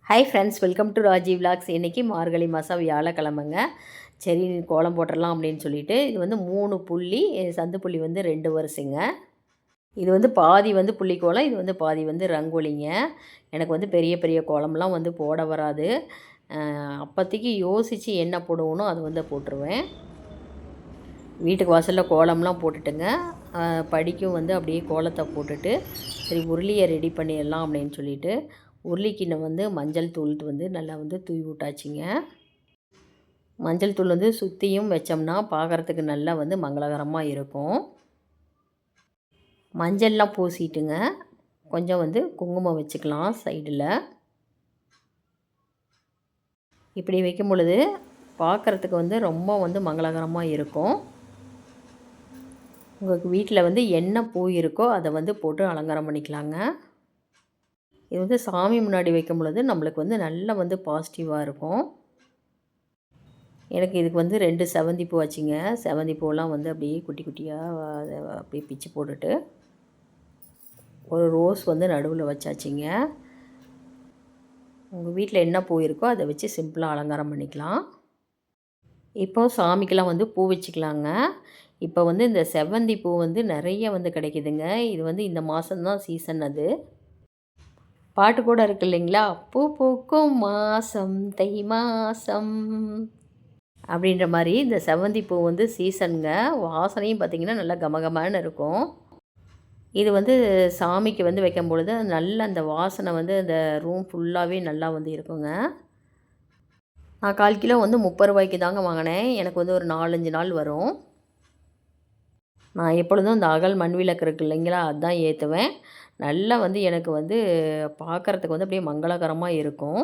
Hi friends, welcome to Raji vlogs. இன்றைக்கி மார்கழி மாதம் வியாழக்கிழமைங்க. சரி, கோலம் போட்டுடலாம் அப்படின்னு சொல்லிட்டு இது வந்து 3 புள்ளி, சந்து புள்ளி வந்து 2 வரிசைங்க. இது வந்து பாதி வந்து புள்ளி கோலம், இது வந்து பாதி வந்து ரங்கோலிங்க. எனக்கு வந்து பெரிய பெரிய கோலம்லாம் வந்து போட வராது. அப்போதைக்கு யோசித்து என்ன போடுவோனோ அது வந்து போட்டுருவேன். வீட்டுக்கு வாசலில் கோலம்லாம் போட்டுட்டுங்க. படிக்கும் வந்து அப்படியே கோலத்தை போட்டுட்டு சரி உருளியை ரெடி பண்ணிடலாம் அப்படின்னு சொல்லிட்டு உருளிக்கிண்ணை வந்து மஞ்சள் தூள் வந்து நல்லா வந்து தூவி விட்டாச்சுங்க. மஞ்சள் தூள் வந்து சுற்றியும் வச்சோம்னா பார்க்குறதுக்கு நல்லா வந்து மங்களகரமாக இருக்கும். மஞ்சள்லாம் பூசிட்டுங்க கொஞ்சம் வந்து குங்குமம் வச்சுக்கலாம் சைடில். இப்படி வைக்கும் பொழுது பார்க்குறதுக்கு வந்து ரொம்ப வந்து மங்களகரமாக இருக்கும். உங்களுக்கு வீட்டில் வந்து என்ன பூ இருக்கோ அதை வந்து போட்டு அலங்காரம் பண்ணிக்கலாங்க. இது வந்து சாமி முன்னாடி வைக்கும் பொழுது நம்மளுக்கு வந்து நல்லா வந்து பாசிட்டிவாக இருக்கும். எனக்கு இதுக்கு வந்து 2 செவந்தி பூ வச்சுங்க. செவந்தி பூவெல்லாம் வந்து அப்படியே குட்டி குட்டியாக அப்படியே பிச்சு போட்டுட்டு ஒரு ரோஸ் வந்து நடுவில் வச்சாச்சுங்க. உங்கள் வீட்டில் என்ன பூ இருக்கோ அதை வச்சு சிம்பிளாக அலங்காரம் பண்ணிக்கலாம். இப்போ சாமிக்கெலாம் வந்து பூ வச்சுக்கலாங்க. இப்போ வந்து இந்த செவந்தி பூ வந்து நிறைய வந்து கிடைக்குதுங்க. இது வந்து இந்த மாதம்தான் சீசன். அது பாட்டு கூட இருக்கு இல்லைங்களா, பூ பூக்கும் மாதம் தை மாதம் அப்படின்ற மாதிரி இந்த செவந்தி பூ வந்து சீசனுங்க. வாசனையும் பார்த்திங்கன்னா நல்லா கமகமான இருக்கும். இது வந்து சாமிக்கு வந்து வைக்கும் பொழுது நல்ல அந்த வாசனை வந்து அந்த ரூம் ஃபுல்லாகவே நல்லா வந்து இருக்குங்க. நான் 1/4 கிலோ வந்து 30 ரூபாய்க்கு தாங்க வாங்கினேன். எனக்கு வந்து ஒரு 4-5 நாள் வரும். நான் எப்பொழுதும் இந்த அகல் மண் விளக்கு இருக்குது இல்லைங்களா, அதுதான் ஏற்றுவேன். நல்லா வந்து எனக்கு வந்து பார்க்குறதுக்கு வந்து அப்படியே மங்களகரமாக இருக்கும்.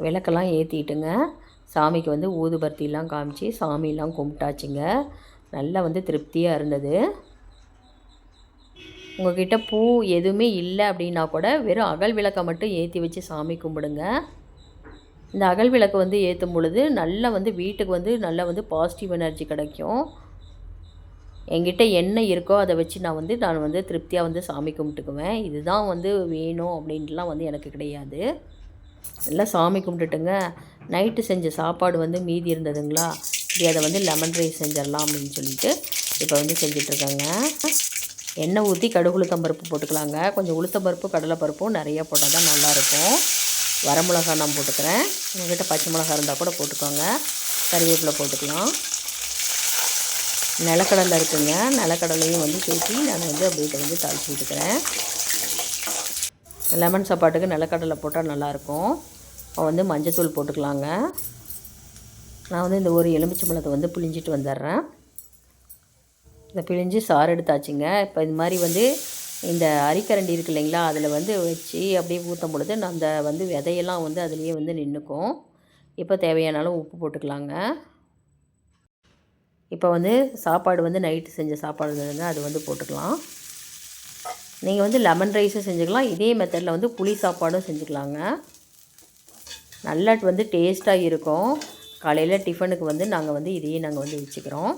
விளக்கெல்லாம் ஏற்றிட்டுங்க சாமிக்கு வந்து ஊதுபத்திலாம் காமிச்சு சாமியெல்லாம் கும்பிட்டாச்சுங்க. நல்லா வந்து திருப்தியாக இருந்தது. உங்கள்கிட்ட பூ எதுவுமே இல்லை அப்படின்னா கூட வெறும் அகல் விளக்கை மட்டும் ஏற்றி வச்சு சாமி கும்பிடுங்க. இந்த அகல் விளக்கு வந்து ஏற்றும் பொழுது நல்லா வந்து வீட்டுக்கு வந்து நல்லா வந்து பாசிட்டிவ் எனர்ஜி கிடைக்கும். என்கிட்ட என்ன இருக்கோ அதை வச்சு நான் வந்து திருப்தியாக வந்து சாமி கும்பிட்டுக்குவேன். இதுதான் வந்து வேணும் அப்படின்ட்டுலாம் வந்து எனக்கு கிடையாது. எல்லாம் சாமி கும்பிட்டுட்டுங்க. நைட்டு செஞ்ச சாப்பாடு வந்து மீதி இருந்ததுங்களா, இப்படி அதை வந்து லெமன் ரைஸ் செஞ்சிடலாம் அப்படின்னு சொல்லிட்டு இப்போ வந்து செஞ்சிட்ருக்கேங்க. எண்ணெய் ஊற்றி கடுகு உளுத்தம்பருப்பு போட்டுக்கலாங்க. கொஞ்சம் உளுத்தம்பருப்பு கடலைப்பருப்பும் நிறையா போட்டால் தான் நல்லாயிருக்கும். வரமிளகா நான் போட்டுக்கிறேன். உங்கள்கிட்ட பச்சை மிளகா இருந்தால் கூட போட்டுக்கோங்க. கறிவேப்பிலை போட்டுக்கலாம். நிலக்கடலை இருக்குங்க, நிலக்கடலையும் வந்து சேர்த்து நான் வந்து அப்படியே வந்து தாளித்து விட்டுக்கிறேன். லெமன் சாப்பாட்டுக்கு நிலக்கடலை போட்டால் நல்லாயிருக்கும். வந்து மஞ்சத்தூள் போட்டுக்கலாங்க. நான் வந்து இந்த ஒரு எலுமிச்சம்பழத்தை வந்து பிழிஞ்சிட்டு வந்துடுறேன். இந்த பிழிஞ்சு சாறு எடுத்தாச்சுங்க. இப்போ இது மாதிரி வந்து இந்த அரிக்கரண்டி இருக்குது இல்லைங்களா, அதில் வந்து வச்சு அப்படியே ஊற்றும் பொழுது அந்த வந்து விதையெல்லாம் வந்து அதுலேயே வந்து நின்றுக்கும். இப்போ தேவையான அளவு உப்பு போட்டுக்கலாங்க. இப்போ வந்து சாப்பாடு வந்து நைட்டு செஞ்ச சாப்பாடு இருந்ததுங்க, அது வந்து போட்டுக்கலாம். நீங்கள் வந்து லெமன் ரைஸும் செஞ்சுக்கலாம். இதே மெத்தடில் வந்து புளி சாப்பாடும் செஞ்சுக்கலாங்க. நல்லா வந்து டேஸ்ட்டாக இருக்கும். காலையில் டிஃபனுக்கு வந்து நாங்கள் வந்து இதையே நாங்கள் வந்து வச்சுக்கிறோம்.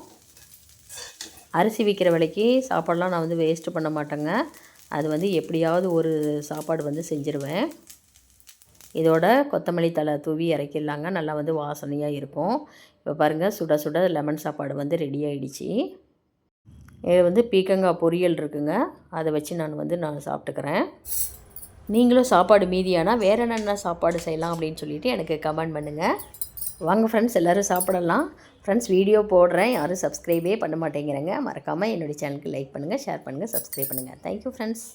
அரிசி விற்கிற விலைக்கு சாப்பாடெலாம் நான் வந்து வேஸ்ட்டு பண்ண மாட்டேங்க. அது வந்து எப்படியாவது ஒரு சாப்பாடு வந்து செஞ்சுருவேன். இதோட கொத்தமல்லி தழை தூவி இறக்கிடலாங்க. நல்லா வந்து வாசனையாக இருக்கும். இப்போ பாருங்கள், சுட சுட லெமன் சாப்பாடு வந்து ரெடி ஆகிடுச்சு. இது வந்து பீக்கங்காய் பொரியல் இருக்குங்க, அதை வச்சு நான் சாப்பிட்டுக்கிறேன். நீங்களும் சாப்பாடு மீதியானால் வேறு என்னென்ன சாப்பாடு செய்யலாம் அப்படின்னு சொல்லிவிட்டு எனக்கு கமெண்ட் பண்ணுங்கள். வாங்க ஃப்ரெண்ட்ஸ், எல்லோரும் சாப்பிடலாம். ஃப்ரெண்ட்ஸ், வீடியோ போடுறேன், யாரும் சப்ஸ்கிரைபே பண்ண மாட்டேங்கிறேங்க. மறக்காமல் என்னுடைய சேனலுக்கு லைக் பண்ணுங்கள், ஷேர் பண்ணுங்கள், சப்ஸ்கிரைப் பண்ணுங்கள். Thank you friends.